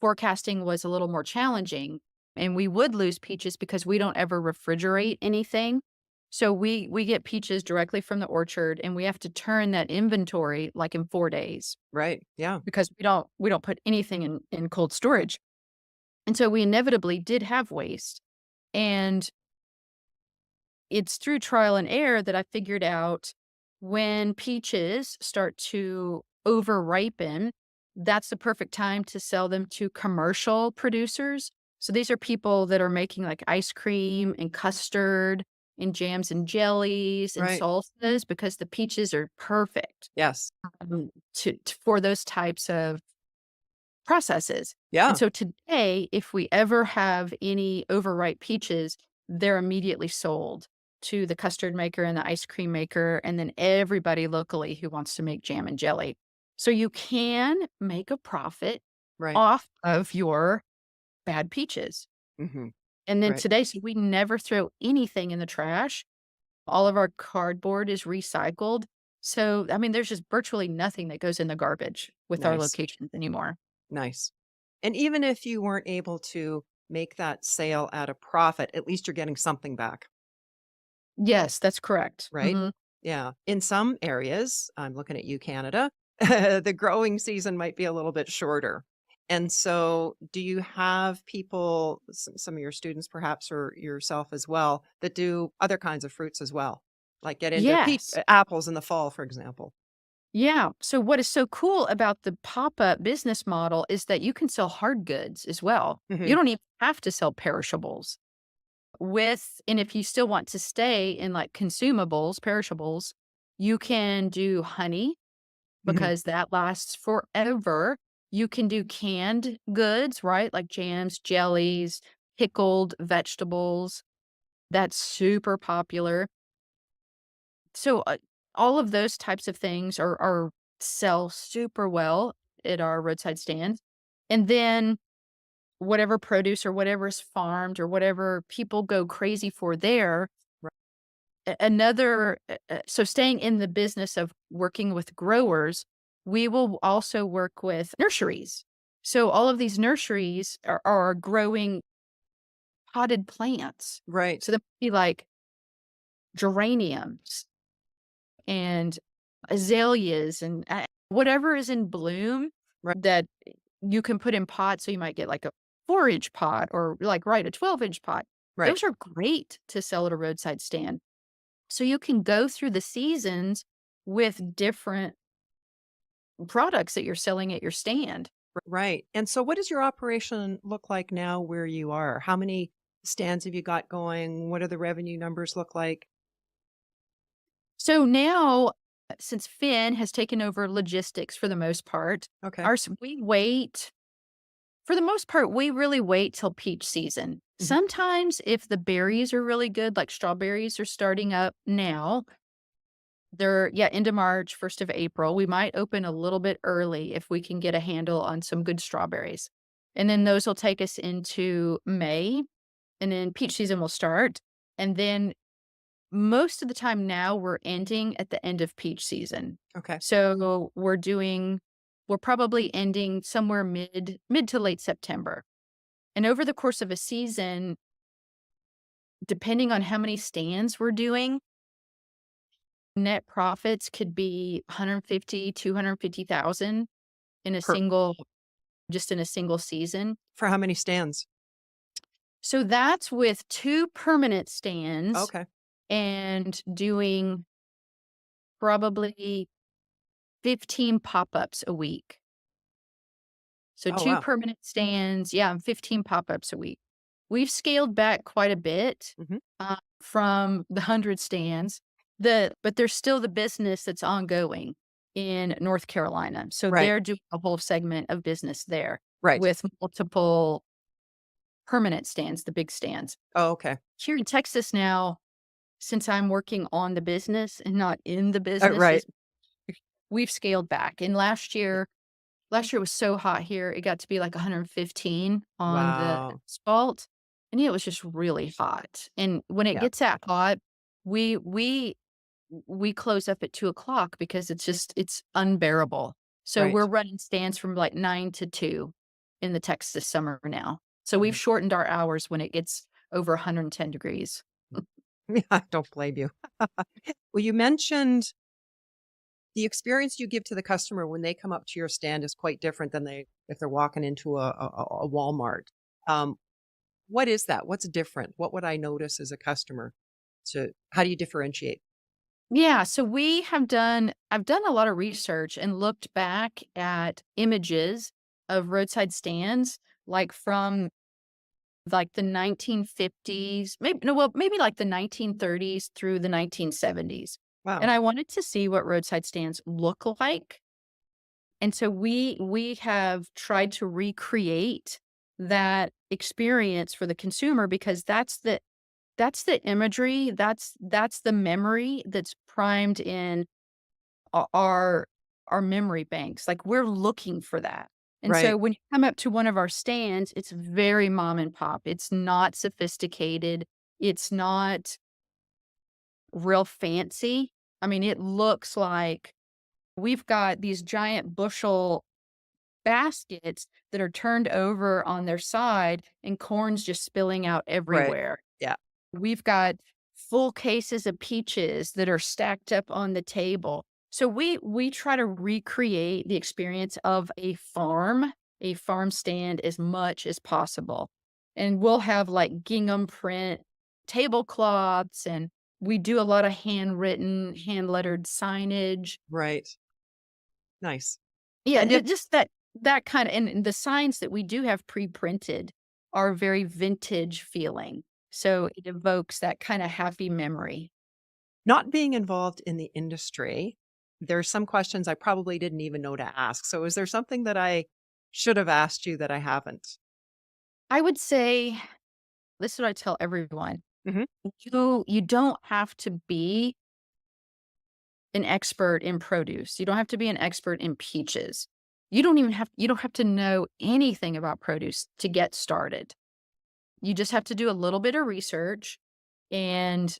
forecasting was a little more challenging, and we would lose peaches because we don't ever refrigerate anything. So we get peaches directly from the orchard, and we have to turn that inventory like in 4 days
Right. Yeah.
because we don't put anything in cold storage. And so we inevitably did have waste. And it's through trial and error that I figured out when peaches start to over ripen, that's the perfect time to sell them to commercial producers. So these are people that are making like ice cream and custard and jams and jellies and
Right.
salsas because the peaches are perfect
Yes.
for those types of processes. And
Yeah.
so today, if we ever have any overripe peaches, they're immediately sold to the custard maker and the ice cream maker, and then everybody locally who wants to make jam and jelly. So you can make a profit
Right.
off of your bad peaches.
Hmm.
And then
Right.
today, so we never throw anything in the trash. All of our cardboard is recycled. So, I mean, there's just virtually nothing that goes in the garbage with our
Nice.
locations anymore.
Nice. And even if you weren't able to make that sale at a profit, at least you're getting something back,
Yes, that's correct.
right?
Mhm.
Yeah. In some areas, I'm looking at you, Canada, the growing season might be a little bit shorter. And so, do you have people, some of your students perhaps, or yourself as well, that do other kinds of fruits as well? Like get into
Yes.
apples in the fall, for example?
Yeah. So what is so cool about the pop-up business model is that you can sell hard goods as well. You
Hmm.
don't even have to sell perishables. And if you still want to stay in like consumables, perishables, you can do honey
Hmm.
because that lasts forever. You can do canned goods, right? Like jams, jellies, pickled vegetables. That's super popular. So, all of those types of things are sell super well at our roadside stands. And then whatever produce or whatever is farmed or whatever people go crazy for there, so staying in the business of working with growers, we will also work with nurseries. So all of these nurseries are growing potted plants.
Right.
So that would be like geraniums and azaleas and whatever is in bloom
Right.
that you can put in pots. So you might get like a 4-inch pot or like, right, a 12-inch pot.
Right.
Those are great to sell at a roadside stand. So you can go through the seasons with different products that you're selling at your stand.
Right. And so, what does your operation look like now where you are? How many stands have you got going? What do the revenue numbers look like?
So now, since Finn has taken over logistics for the most part,
Okay.
we wait. For the most part, we really wait till peach season.
Hmm.
Sometimes, if the berries are really good, like strawberries are starting up now, they're, yeah, end of March, 1st of April. We might open a little bit early if we can get a handle on some good strawberries. And then those will take us into May, and then peach season will start. And then most of the time now we're ending at the end of peach season.
Okay.
So we're probably ending somewhere mid to late September. And over the course of a season, depending on how many stands we're doing, net profits could be 150, 250,000 in a
Per
single just in a single season.
for how many stands?
So that's with 2 permanent stands
Okay.
and doing probably 15 pop-ups a week. So
Oh,
2
wow.
permanent stands, yeah, and 15 pop-ups a week. We've scaled back quite a bit,
Hmm.
from the 100 stands, but there's still the business that's ongoing in North Carolina. So
Right.
they're doing a whole segment of business there
Right.
with multiple permanent stands, the big stands.
Oh, okay.
Here in Texas now, since I'm working on the business and not in the business,
Right.
we've scaled back. And last year was so hot here, it got to be like 115 on the
Wow.
asphalt, and it was just really hot. And when it
Yeah.
gets that hot, we we we close up at 2 o'clock because it's unbearable. So
Right.
we're running stands from like 9 to 2 in the Texas summer now. So we've
Mhm.
shortened our hours when it gets over 110 degrees.
Yeah, I don't blame you. Well, you mentioned the experience you give to the customer when they come up to your stand is quite different than they if they're walking into a Walmart. Um, what is that? What's different? What would I notice as a customer? To how do you differentiate?
Yeah, so I've done a lot of research and looked back at images of roadside stands, like from like the 1950s, maybe no, well, maybe like the 1930s through the 1970s.
Wow.
And I wanted to see what roadside stands look like. And so we have tried to recreate that experience for the consumer because that's the imagery, that's the memory that's primed in our our memory banks, like, we're looking for that. And so
Right.
when you come up to one of our stands, it's very mom and pop. It's not sophisticated. It's not real fancy. I mean, it looks like we've got these giant bushel baskets that are turned over on their side and corn's just spilling out
Right.
everywhere.
Yeah.
We've got full cases of peaches that are stacked up on the table. So we try to recreate the experience of a farm stand as much as possible. And we'll have like gingham print tablecloths, and we do a lot of handwritten, hand lettered signage.
Right. Nice.
Yeah,
And if
just that kind of, and the signs that we do have pre-printed are very vintage feeling. So it evokes that kind of happy memory.
not being involved in the industry, there's some questions I probably didn't even know to ask. So is there something that I should have asked you that I haven't?
I would say this is what I tell everyone.
Mhm.
You don't have to be an expert in produce. You don't have to be an expert in peaches. You don't have to know anything about produce to get started. You just have to do a little bit of research and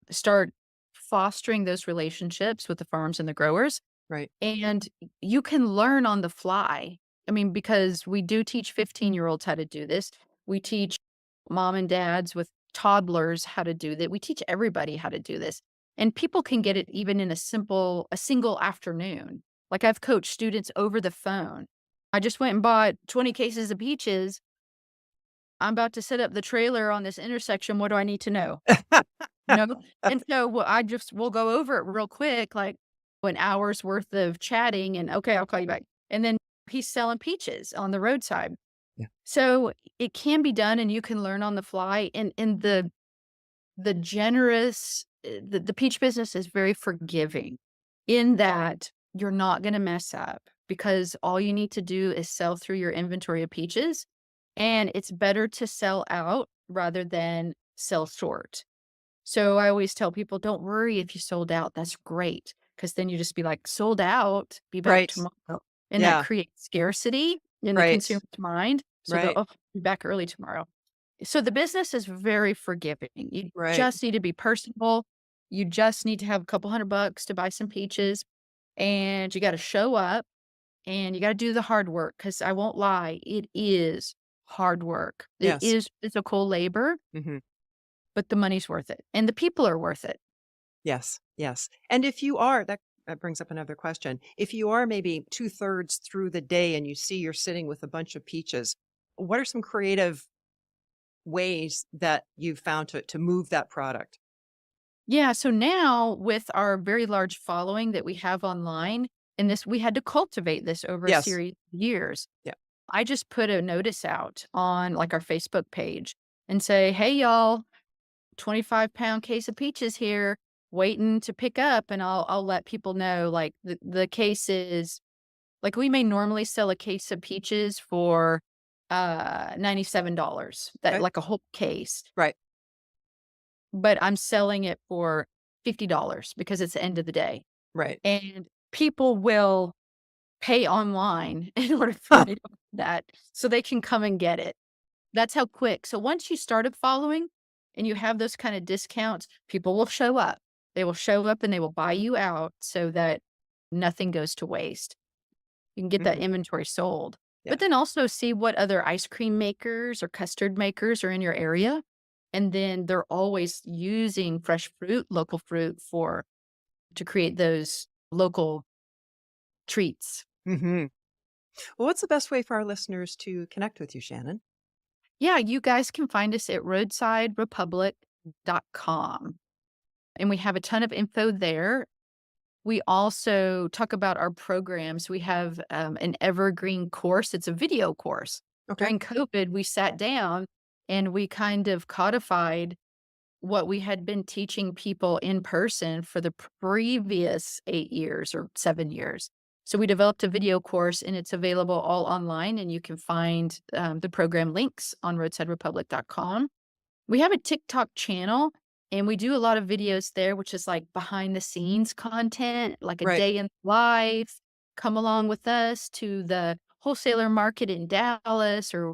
start fostering those relationships with the farms and the growers,
Right.
and you can learn on the fly. I mean, because we do teach 15-year-olds how to do this. We teach mom and dads with toddlers how to do that. We teach everybody how to do this. And people can get it even in a single afternoon. Like I've coached students over the phone. I just went and bought 20 cases of peaches. I'm about to set up the trailer on this intersection. What do I need to know? No, and so, I just we'll go over it real quick, like, an hour's worth of chatting and, "Okay, I'll call you back." And then he's selling peaches on the roadside.
Yeah.
So, it can be done and you can learn on the fly, and the generous the peach business is very forgiving in that you're not gonna mess up because all you need to do is sell through your inventory of peaches, and it's better to sell out rather than sell short. So I always tell people, "Don't worry if you sold out, that's great, because then you just be like, "Sold out, be back
Right.
tomorrow." And that
Yeah.
creates scarcity in the
Right.
consumer's mind, so they'll,
Right.
"Oh, be back early tomorrow." So the business is very forgiving. You
Right.
just need to be personable. You just need to have a couple $100 to buy some peaches, and you gotta show up, and you gotta do the hard work. Because I won't lie, it is hard work. It
Yes.
is physical labor,
Mhm.
but the money's worth it, and the people are worth it.
Yes. Yes. And if you are that brings up another question. If you are maybe 2/3 through the day and you see you're sitting with a bunch of peaches, what are some creative ways that you've found to move that product?
Yeah, so now with our very large following that we have online, and this we had to cultivate this over a
Yes.
series of years.
Yeah.
I just put a notice out on like our Facebook page and say, "Hey y'all, 25-pound case of peaches here, waiting to pick up." And I'll let people know like the case is like we may normally sell a case of peaches for $97, that
Okay.
like a whole case,
Right.
but I'm selling it for $50 because it's the end of the day.
Right.
And people will pay online in order for me to do that so they can come and get it. That's how quick. So once you started following and you have those kind of discounts, people will show up. They will show up and they will buy you out so that nothing goes to waste. You can get that
Mhm.
inventory sold.
Yeah.
But then also see what other ice cream makers or custard makers are in your area. And then they're always using fresh fruit, local fruit for to create those local treats.
Mhm. Well, what's the best way for our listeners to connect with you, Shannon?
Yeah, you guys can find us at roadsiderepublic.com. And we have a ton of info there. We also talk about our programs. We have an evergreen course. It's a video course.
Okay.
During COVID, we sat down and we kind of codified what we had been teaching people in person for the previous 8 years or 7 years. So we developed a video course and it's available all online, and you can find the program links on roadsiderepublic.com. We have a TikTok channel and we do a lot of videos there, which is like behind the scenes content, like a
Right.
day in life. Come along with us to the wholesaler market in Dallas, or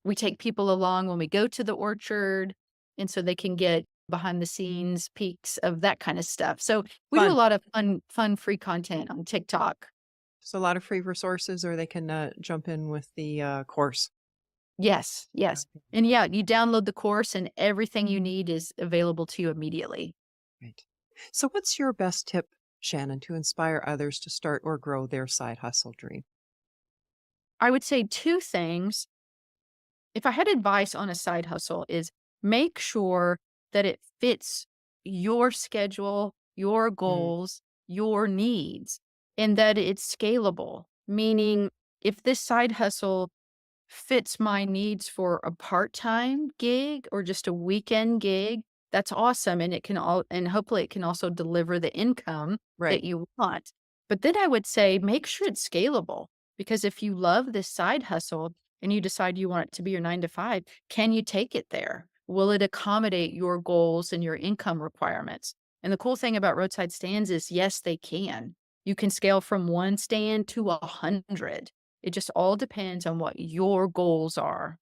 we take people along when we go to the orchard. And so they can get behind the scenes peeks of that kind of stuff. So we do a
Fun.
lot of fun, free content on TikTok.
So a lot of free resources, or they can jump in with the course.
Yes, yes.
Okay.
And yeah, you download the course and everything you need is available to you immediately.
Right. So, what's your best tip, Shannon, to inspire others to start or grow their side hustle dream?
I would say 2 things. If I had advice on a side hustle is make sure that it fits your schedule, your
Mm,
goals, your needs, and that it's scalable. Meaning, if this side hustle fits my needs for a part-time gig or just a weekend gig, that's awesome, and it can all and hopefully it can also deliver the income that
right.
you want. But then I would say make sure it's scalable, because if you love this side hustle and you decide you want it to be your 9 to 5, can you take it there? Will it accommodate your goals and your income requirements? And the cool thing about roadside stands is yes, they can. You can scale from 1 stand to 100. It just all depends on what your goals are.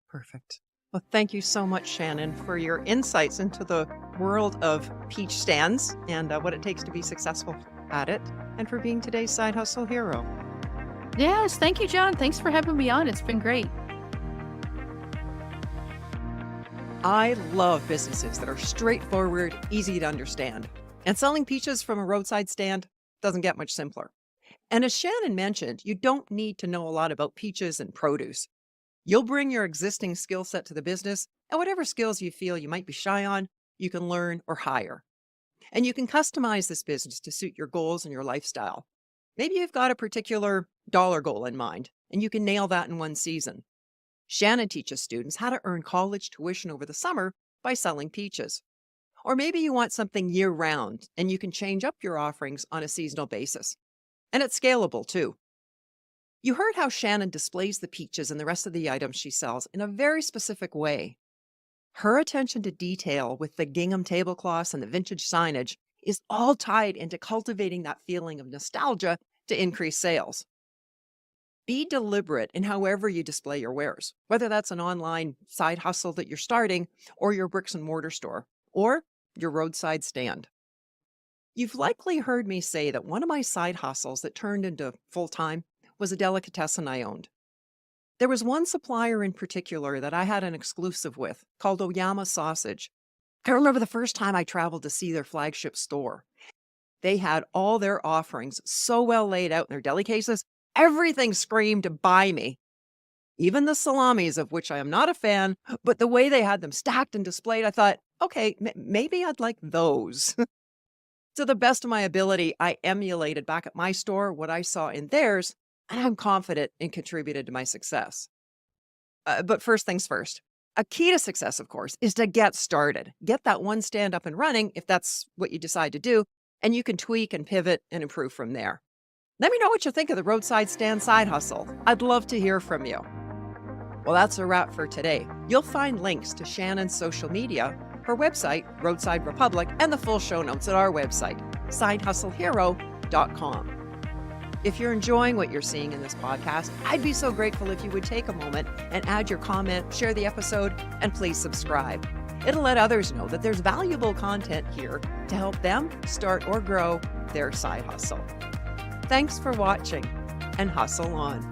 Perfect. Well, thank you so much, Shannon, for your insights into the world of peach stands and what it takes to be successful at it, and for being today's side hustle hero.
Yes, thank you, John. Thanks for having me on. It's been great.
I love businesses that are straightforward, easy to understand. And selling peaches from a roadside stand doesn't get much simpler. And as Shannon mentioned, you don't need to know a lot about peaches and produce. You'll bring your existing skill set to the business, and whatever skills you feel you might be shy on, you can learn or hire. And you can customize this business to suit your goals and your lifestyle. Maybe you've got a particular dollar goal in mind, and you can nail that in one season. Shannon teaches students how to earn college tuition over the summer by selling peaches. Or maybe you want something year round, and you can change up your offerings on a seasonal basis. And it's scalable too. You heard how Shannon displays the peaches and the rest of the items she sells in a very specific way. Her attention to detail with the gingham tablecloths and the vintage signage is all tied into cultivating that feeling of nostalgia to increase sales. Be deliberate in however you display your wares, whether that's an online side hustle that you're starting, or your bricks and mortar store, or your roadside stand. You've likely heard me say that one of my side hustles that turned into full time was a delicatessen I owned. There was one supplier in particular that I had an exclusive with called Oyama Sausage. I remember the first time I traveled to see their flagship store. They had all their offerings so well laid out in their deli cases, everything screamed buy me. Even the salamis, of which I am not a fan, but the way they had them stacked and displayed, I thought, okay, maybe I'd like those. To the best of my ability, I emulated back at my store what I saw in theirs, and I'm confident it contributed to my success. But first things first, a key to success, of course, is to get started. Get that one stand up and running if that's what you decide to do, and you can tweak and pivot and improve from there. Let me know what you think of the roadside stand side hustle. I'd love to hear from you. Well, that's a wrap for today. You'll find links to Shannon's social media, her website, Roadside Republic, and the full show notes at our website, sidehustlehero.com. If you're enjoying what you're seeing in this podcast, I'd be so grateful if you would take a moment and add your comment, share the episode, and please subscribe. It'll let others know that there's valuable content here to help them start or grow their side hustle. Thanks for watching, and hustle on.